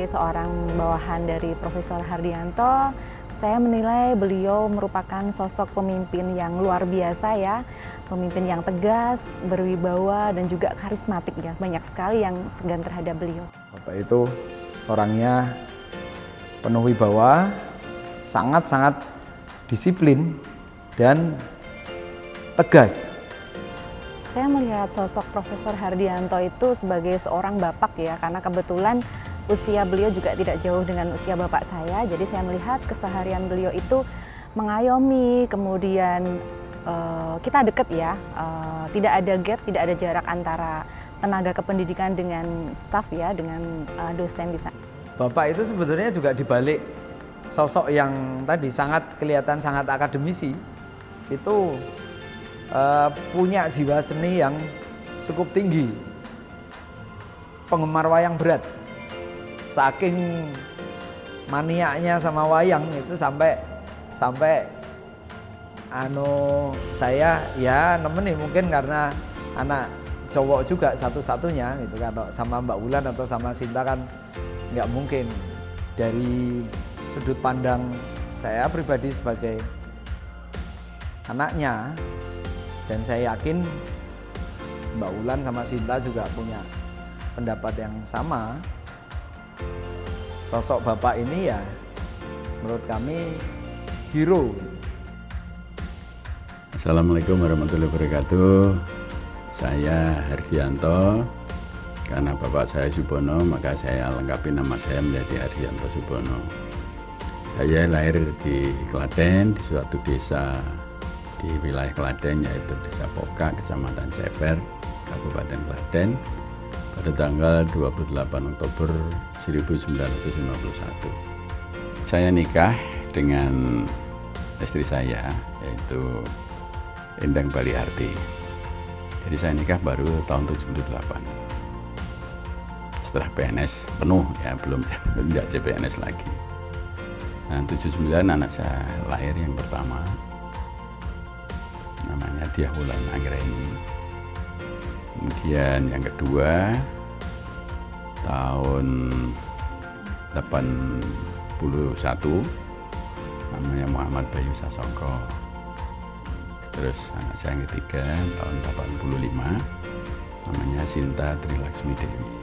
sebagai seorang bawahan dari Profesor Hardianto, saya menilai beliau merupakan sosok pemimpin yang luar biasa ya. Pemimpin yang tegas, berwibawa, dan juga karismatik ya. Banyak sekali yang segan terhadap beliau. Bapak itu orangnya penuh wibawa, sangat-sangat disiplin dan tegas. Saya melihat sosok Profesor Hardianto itu sebagai seorang bapak ya, karena kebetulan usia beliau juga tidak jauh dengan usia bapak saya. Jadi saya melihat keseharian beliau itu mengayomi, kemudian kita deket ya, tidak ada gap, tidak ada jarak antara tenaga kependidikan dengan staf ya, dengan dosen di sana. Bapak itu sebetulnya juga dibalik sosok yang tadi kelihatan sangat akademisi, itu punya jiwa seni yang cukup tinggi, penggemar wayang berat. Saking maniaknya sama wayang itu sampai saya ya nemenin, mungkin karena anak cowok juga satu-satunya gitu, kalau sama Mbak Wulan atau sama Sinta kan nggak mungkin. Dari sudut pandang saya pribadi sebagai anaknya, dan saya yakin Mbak Wulan sama Sinta juga punya pendapat yang sama. Sosok Bapak ini ya menurut kami hero. Assalamualaikum warahmatullahi wabarakatuh. Saya Hardianto. Karena bapak saya Subono, maka saya lengkapi nama saya menjadi Hardianto Subono. Saya lahir di Klaten, di suatu desa di wilayah Klaten, yaitu Desa Poka, Kecamatan Ceper, Kabupaten Klaten, pada tanggal 28 Oktober 1951. Saya nikah dengan istri saya, yaitu Endang Baliarti. Jadi saya nikah baru tahun 78. Setelah PNS penuh ya, belum tidak CPNS lagi. Nah, 79 anak saya lahir yang pertama, namanya Diah Wulan Anggraini. Kemudian yang kedua tahun 81 namanya Muhammad Bayu Sasongko. Terus anak saya yang ketiga tahun 85 namanya Sinta Trilaksmi Dewi.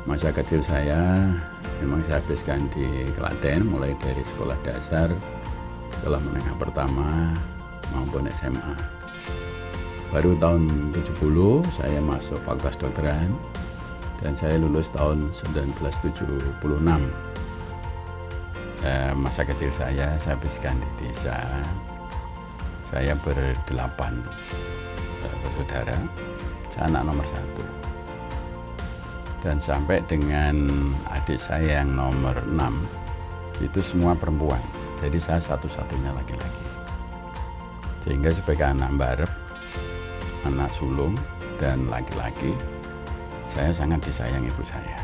Masa kecil saya memang saya habiskan di Klaten, mulai dari sekolah dasar, sekolah menengah pertama maupun SMA. Baru tahun 70 saya masuk Fakultas Kedokteran dan saya lulus tahun 1976. Masa kecil saya habiskan di desa. Saya berdelapan bersaudara, saya anak nomor 1. Dan sampai dengan adik saya yang nomor 6, itu semua perempuan. Jadi saya satu-satunya laki-laki. Sehingga sebagai anak barep, anak sulung, dan laki-laki, saya sangat disayang ibu saya.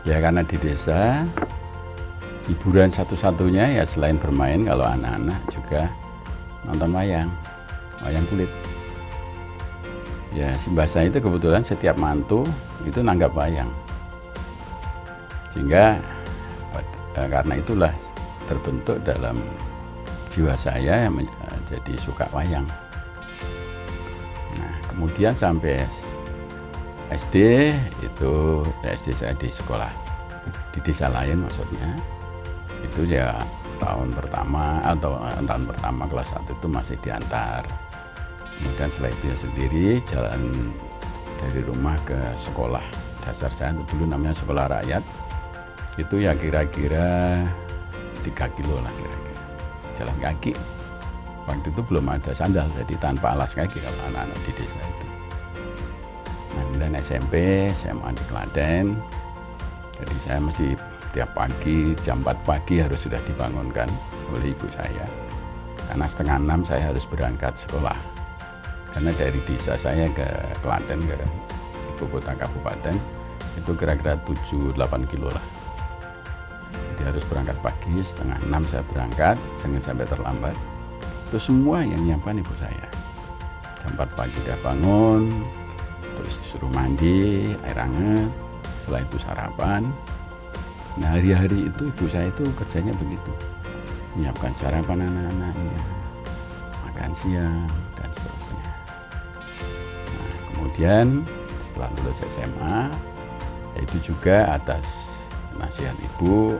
Ya karena di desa, hiburan satu-satunya ya selain bermain, kalau anak-anak juga nonton wayang kulit. Ya si mbah saya itu kebetulan setiap mantu itu nanggap wayang. Sehingga karena itulah terbentuk dalam jiwa saya yang jadi suka wayang. Nah kemudian sampai SD itu SD saya di sekolah di desa lain maksudnya. Itu ya tahun pertama kelas 1 itu masih diantar. Kemudian setelah itu ya sendiri jalan dari rumah ke sekolah dasar saya, dulu namanya sekolah rakyat, itu ya kira-kira 3 kilo lah kira-kira jalan kaki. Waktu itu belum ada sandal, jadi tanpa alas kaki kalau anak-anak di desa itu. Nah, kemudian SMP, SMA di Klaten, jadi saya masih tiap pagi jam 4 pagi harus sudah dibangunkan oleh ibu saya, karena setengah 6 saya harus berangkat sekolah. Karena dari desa saya ke Klaten, ke ibu kota kabupaten, itu kira-kira 7-8 kilo lah. Jadi harus berangkat pagi, setengah 6 saya berangkat, jangan sampai terlambat. Itu semua yang nyiapkan ibu saya. Jam 4 pagi udah bangun, terus disuruh mandi, air hangat, setelah itu sarapan. Nah, hari-hari itu ibu saya itu kerjanya begitu, menyiapkan sarapan anak-anaknya, makan siang, dan seterusnya. Nah, kemudian setelah lulus SMA, itu juga atas nasihat ibu,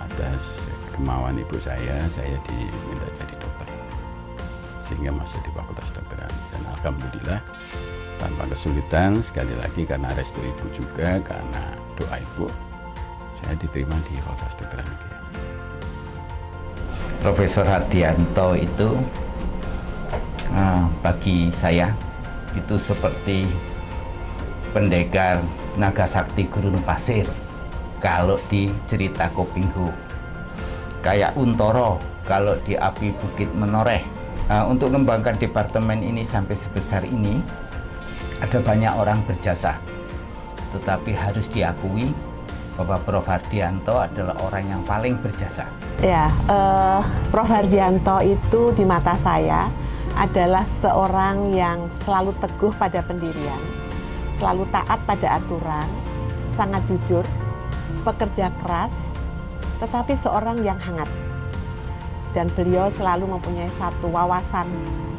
atas kemauan ibu saya diminta jadi dokter, sehingga masuk di Fakultas Kedokteran. Dan alhamdulillah tanpa kesulitan, sekali lagi karena restu ibu juga, karena doa ibu, saya diterima di Fakultas Kedokteran. Profesor Hardianto itu bagi saya itu seperti pendekar naga sakti gurun pasir kalau di cerita Kopinghu, kayak Untoro kalau di Api Bukit Menoreh. Untuk mengembangkan departemen ini sampai sebesar ini, ada banyak orang berjasa, tetapi harus diakui bahwa Prof. Hardianto adalah orang yang paling berjasa. Ya, Prof. Hardianto itu di mata saya adalah seorang yang selalu teguh pada pendirian, selalu taat pada aturan, sangat jujur, pekerja keras, tetapi seorang yang hangat. Dan beliau selalu mempunyai satu wawasan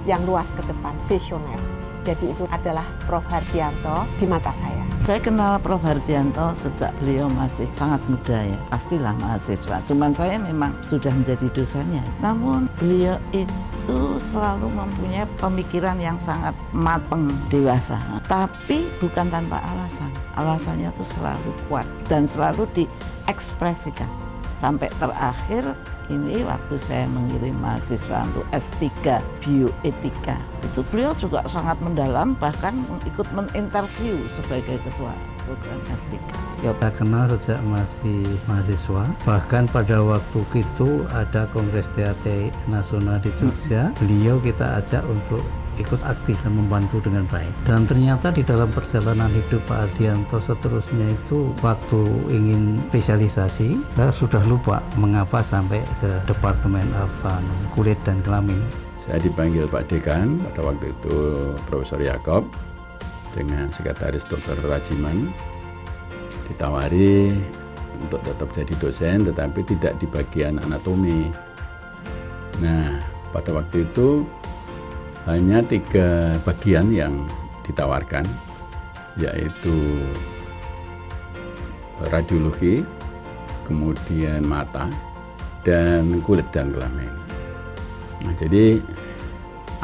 yang luas ke depan, visioner. Jadi itu adalah Prof. Hardianto di mata saya. Saya kenal Prof. Hardianto sejak beliau masih sangat muda ya, pastilah mahasiswa. Cuman saya memang sudah menjadi dosennya. Namun beliau itu selalu mempunyai pemikiran yang sangat matang, dewasa. Tapi bukan tanpa alasan. Alasannya itu selalu kuat dan selalu diekspresikan. Sampai terakhir ini waktu saya mengirim mahasiswa untuk S3 bioetika, itu beliau juga sangat mendalam, bahkan ikut menginterview sebagai ketua program S3. Ya, saya kenal sejak masih mahasiswa, bahkan pada waktu itu ada Kongres THT Nasional di Jogja, beliau kita ajak untuk ikut aktif dan membantu dengan baik. Dan ternyata di dalam perjalanan hidup Pak Hardianto seterusnya itu, waktu ingin spesialisasi, saya sudah lupa mengapa sampai ke Departemen Kulit dan Kelamin. Saya dipanggil Pak Dekan, pada waktu itu Profesor Yakob dengan Sekretaris Dr. Rajiman, ditawari untuk tetap jadi dosen tetapi tidak di bagian anatomi. Nah, pada waktu itu hanya 3 bagian yang ditawarkan, yaitu radiologi, kemudian mata, dan kulit dan kelamin. Nah, jadi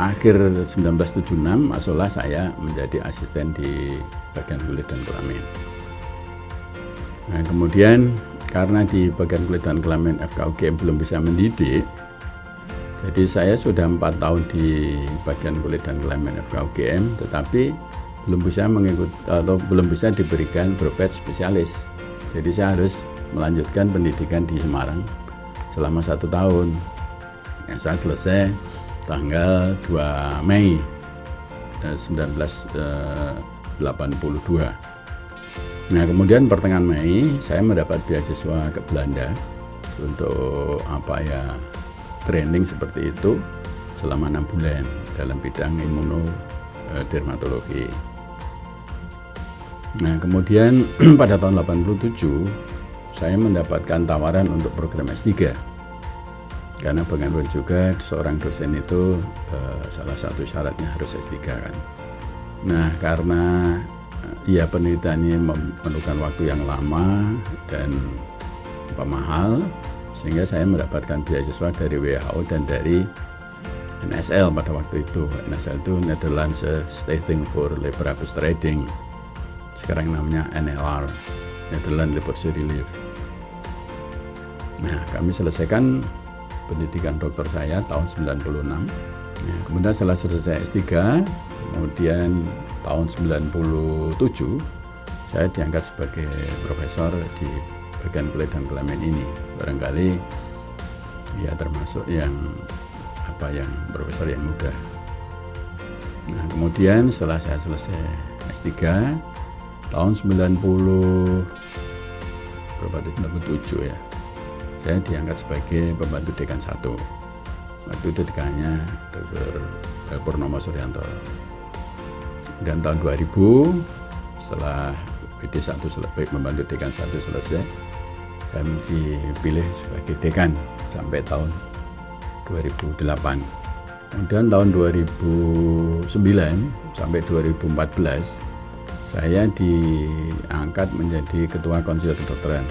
akhir 1976 masuklah saya menjadi asisten di bagian kulit dan kelamin. Nah, kemudian karena di bagian kulit dan kelamin FKUGM belum bisa mendidik, jadi saya sudah 4 tahun di bagian kulit dan kelamin FKUGM, tetapi belum bisa mengikut atau belum bisa diberikan brovet spesialis. Jadi saya harus melanjutkan pendidikan di Semarang selama 1 tahun. Ya, saya selesai tanggal 2 Mei 1982. Nah, kemudian pertengahan Mei saya mendapat beasiswa ke Belanda untuk training seperti itu selama 6 bulan dalam bidang imunodermatologi. Nah, kemudian pada tahun 87 saya mendapatkan tawaran untuk program S3, karena bagaimanapun juga seorang dosen itu salah satu syaratnya harus S3 kan. Nah, karena penelitiannya memerlukan waktu yang lama dan mahal, sehingga saya mendapatkan beasiswa dari WHO dan dari NSL pada waktu itu. NSL itu Netherlands Stichting for Leberarbeidstrijding, sekarang namanya NLR, Netherlands Leprosy Relief. Nah, kami selesaikan pendidikan dokter saya tahun 96. Nah, kemudian setelah selesai S3, kemudian tahun 97 saya diangkat sebagai profesor di bagian kulit dan kelamin ini. Barangkali ya termasuk yang profesor yang muda. Nah, kemudian setelah saya selesai S3 tahun 97 ya, saya diangkat sebagai pembantu dekan 1. Waktu itu dekannya Dr. Purnomo Suryanto. Dan tahun 2000 setelah PD 1 selesai, membantu dekan 1 selesai, saya dipilih sebagai dekan sampai tahun 2008. Kemudian tahun 2009 sampai 2014 saya diangkat menjadi Ketua Konsil Kedokteran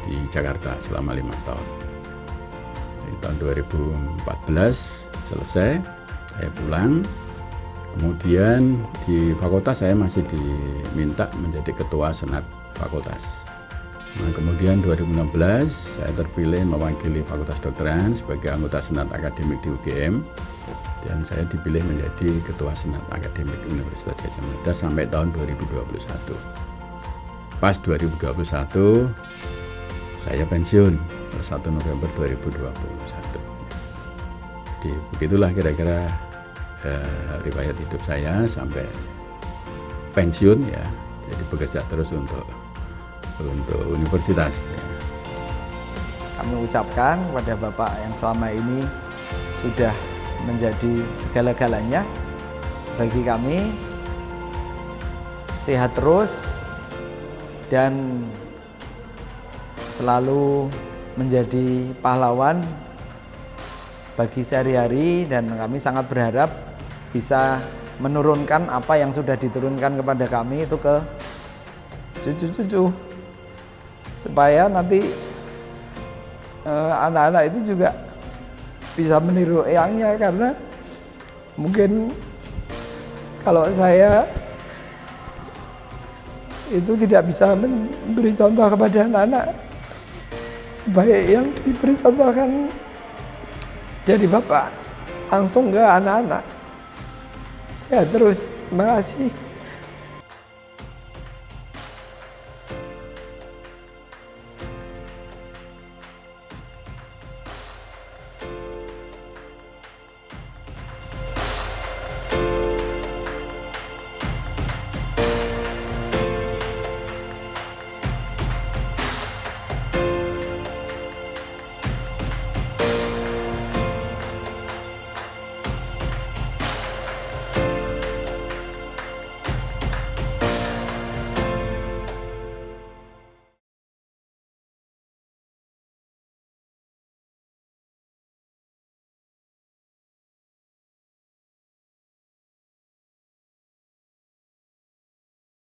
di Jakarta selama 5 tahun. Di tahun 2014 selesai, saya pulang. Kemudian di fakultas saya masih diminta menjadi Ketua Senat Fakultas. Nah, kemudian 2016 saya terpilih mewakili Fakultas Kedokteran sebagai anggota Senat Akademik di UGM. Dan saya dipilih menjadi Ketua Senat Akademik Universitas Gadjah Mada sampai tahun 2021. Pas 2021 saya pensiun per 1 November 2021. Jadi begitulah kira-kira riwayat hidup saya sampai pensiun ya. Jadi bekerja terus untuk universitas. Ya. Kami ucapkan kepada Bapak yang selama ini sudah menjadi segala-galanya bagi kami, sehat terus dan selalu menjadi pahlawan bagi sehari-hari, dan kami sangat berharap bisa menurunkan apa yang sudah diturunkan kepada kami itu ke cucu-cucu, supaya nanti anak-anak itu juga bisa meniru eyangnya, karena mungkin kalau saya itu tidak bisa memberi contoh kepada anak-anak sebaik yang diberi contohkan dari Bapak langsung ke anak-anak. Sehat terus, terima kasih.